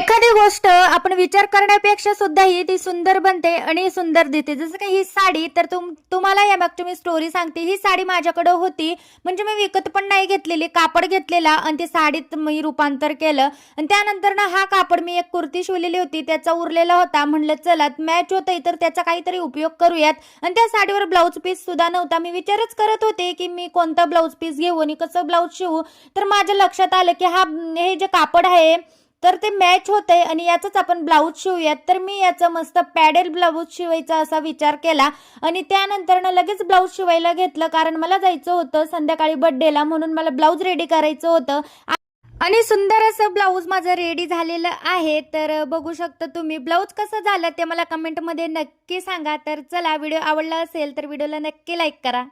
एखादी गोष्ट आपण विचार करण्यापेक्षा सुद्धा ही ती सुंदर बनते आणि सुंदर दिसते. जसं की ही साडी तर तुम्हाला या मागची मी स्टोरी सांगते. ही साडी माझ्याकडे होती, म्हणजे मी विकत पण नाही घेतलेली, कापड घेतलेला आणि ती साडीत मी रूपांतर केलं. आणि त्यानंतर ना हा कापड मी एक कुर्ती शिवलेली होती, त्याचा उरलेला होता. म्हणलं चला मॅच होतंय तर त्याचा काहीतरी उपयोग करूयात. आणि त्या साडीवर ब्लाऊज पीस सुद्धा नव्हता. मी विचारच करत होते की मी कोणता ब्लाऊज पीस घेऊ आणि कसं ब्लाऊज शिवू. तर माझ्या लक्षात आलं की हे जे कापड आहे तर ते मॅच होतंय आणि याचंच आपण ब्लाऊज शिवूयात. तर मी याचं मस्त पॅडेल ब्लाऊज शिवायचा असा विचार केला आणि त्यानंतर ना लगेच ब्लाऊज शिवायला घेतलं, कारण मला जायचं होतं संध्याकाळी बर्थडेला, म्हणून मला ब्लाऊज रेडी करायचं होतं. आणि सुंदर असं ब्लाऊज माझं रेडी झालेलं आहे. तर बघू शकता तुम्ही ब्लाऊज कसं झालं ते मला कमेंटमध्ये नक्की सांगा. तर चला, व्हिडिओ आवडला असेल तर व्हिडिओला नक्की लाईक करा.